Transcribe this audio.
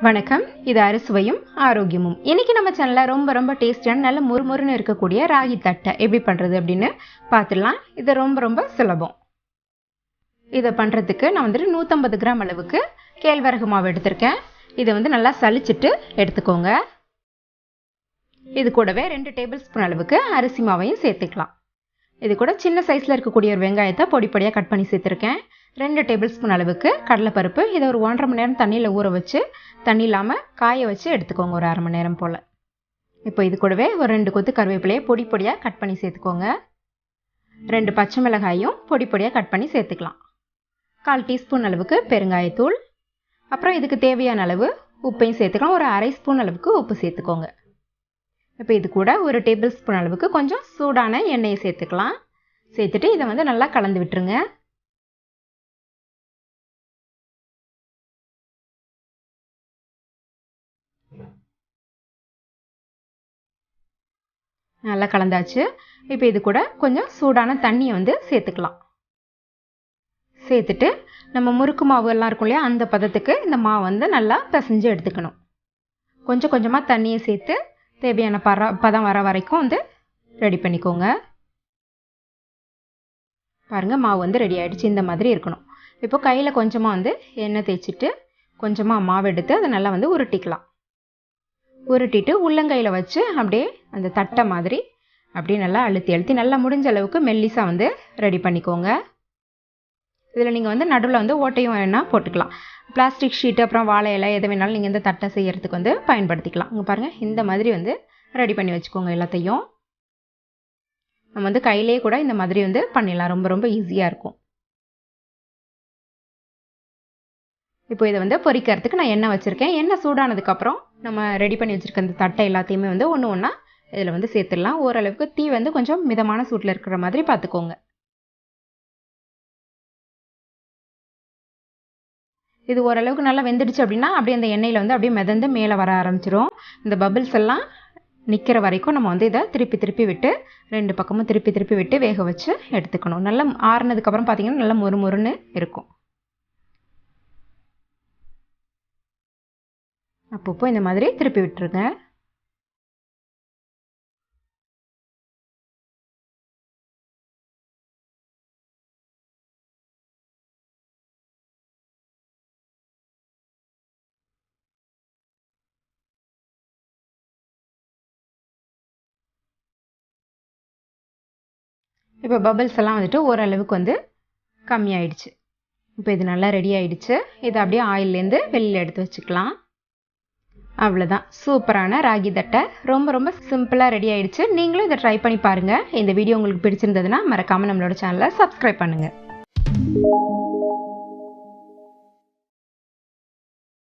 வணக்கம், இது அறுசுவையும் ஆரோக்கியமும். இன்னைக்கு நம்ம சேனல்ல ரொம்ப டேஸ்டியான நல்ல முறுமுறுன்னு இருக்கக்கூடிய ராகி தட்டை எப்படி பண்றது அப்படின்னு பார்த்துடலாம். இது ரொம்ப சுலபம். இதை பண்றதுக்கு நான் 150 கிராம் அளவுக்கு கேழ்வரகு மாவு எடுத்திருக்கேன். இதை நல்லா சலிச்சிட்டு எடுத்துக்கோங்க. இது கூடவே 2 டேபிள் ஸ்பூன் அளவுக்கு அரிசி மாவையும் சேர்த்துக்கலாம். இது கூட சின்ன சைஸ்ல இருக்கக்கூடிய ஒரு வெங்காயத்தை பொடியாக கட் பண்ணி சேர்த்துருக்கேன். 2 டேபிள் ஸ்பூன் அளவுக்கு கடலைப்பருப்பு. இதை ஒரு 1.5 மணி நேரம் தண்ணியில் ஊற வச்சு தண்ணி இல்லாமல் காய வச்சு எடுத்துக்கோங்க, ஒரு அரை மணி நேரம் போல். இப்போ இது கூடவே ஒரு 2 கொத்து கருவேப்பிலையை பொடியாக கட் பண்ணி சேர்த்துக்கோங்க. 2 பச்சை மிளகாயும் பொடியாக கட் பண்ணி சேர்த்துக்கலாம். 1/4 டீஸ்பூன் அளவுக்கு பெருங்காயத்தூள், அப்புறம் இதுக்கு தேவையான அளவு உப்பையும் சேர்த்துக்கலாம். ஒரு அரை ஸ்பூன் அளவுக்கு உப்பு சேர்த்துக்கோங்க. இப்போ இது கூட ஒரு டேபிள் ஸ்பூன் அளவுக்கு கொஞ்சம் சூடான எண்ணெயை சேர்த்துக்கலாம். சேர்த்துட்டு இதை நல்லா கலந்து விட்டுருங்க. நல்லா கலந்தாச்சு. இப்போ இது கூட கொஞ்சம் சூடான தண்ணியை சேர்த்துக்கலாம். சேர்த்துட்டு நம்ம முறுக்கு மாவு எல்லாம் இருக்கும் இல்லையா, அந்த பதத்துக்கு இந்த மாவு நல்லா பிசைஞ்சு எடுத்துக்கணும். கொஞ்சம் கொஞ்சமாக தண்ணியை சேர்த்து தேவையான பதம் வர வரைக்கும் ரெடி பண்ணிக்கோங்க. பாருங்கள், மாவு ரெடி ஆகிடுச்சு. இந்த மாதிரி இருக்கணும். இப்போ கையில் கொஞ்சமாக எண்ணெய் தேய்ச்சிட்டு கொஞ்சமாக மாவு எடுத்து அதை நல்லா உருட்டிக்கலாம். உருட்டிட்டு உள்ளங்கையில் வச்சு அப்படியே அந்த தட்டை மாதிரி அப்படியே நல்லா அழுத்தி நல்லா முடிஞ்ச அளவுக்கு மெல்லிசாக ரெடி பண்ணிக்கோங்க. இதில் நீங்கள் நடுவில் ஓட்டையும் வேணால் போட்டுக்கலாம். பிளாஸ்டிக் ஷீட்டு அப்புறம் வாழை இலை எதை வேணாலும் நீங்கள் இந்த தட்டை செய்யறதுக்கு பயன்படுத்திக்கலாம். இங்கே பாருங்கள், இந்த மாதிரி ரெடி பண்ணி வச்சுக்கோங்க எல்லாத்தையும். நம்ம கையிலேயே கூட இந்த மாதிரி பண்ணிடலாம். ரொம்ப ஈஸியாக இருக்கும். இப்போ இதை பொரிக்கிறதுக்கு நான் எண்ணெய் வச்சுருக்கேன். எண்ணெய் சூடானதுக்கப்புறம் நம்ம ரெடி பண்ணி வச்சுருக்க இந்த தட்டை எல்லாத்தையுமே ஒன்று ஒன்றா இதில் சேர்த்துடலாம். ஓரளவுக்கு தீ கொஞ்சம் மிதமான சூட்டில் இருக்கிற மாதிரி பார்த்துக்கோங்க. இது ஓரளவுக்கு நல்லா வெந்துடுச்சு அப்படின்னா அப்படியே அந்த எண்ணெயில் அப்படியே மிதந்து மேலே வர ஆரம்பிச்சிடும். இந்த பபிள்ஸ் எல்லாம் நிற்கிற வரைக்கும் நம்ம இதை திருப்பி விட்டு 2 பக்கமும் திருப்பி விட்டு வேக வச்சு எடுத்துக்கணும். நல்லா ஆறுனதுக்கப்புறம் பார்த்தீங்கன்னா நல்லா மொறுன்னு இருக்கும். அப்பப்போ இந்த மாதிரி திருப்பி விட்டுருங்க. இப்போ பபிள்ஸ் எல்லாம் ஓரளவுக்கு கம்மியாயிடுச்சு. இப்போ இது நல்லா ரெடி ஆயிடுச்சு. இதை அப்படியே ஆயிலேருந்து வெளியில் எடுத்து வச்சுக்கலாம். அவ்வளோதான், சூப்பரான ராகி தட்டை ரொம்ப சிம்பிளாக ரெடி ஆயிடுச்சு. நீங்களும் இதை ட்ரை பண்ணி பாருங்கள். இந்த வீடியோ உங்களுக்கு பிடிச்சிருந்ததுன்னா மறக்காமல் நம்மளோட சேனலை சப்ஸ்கிரைப் பண்ணுங்கள்.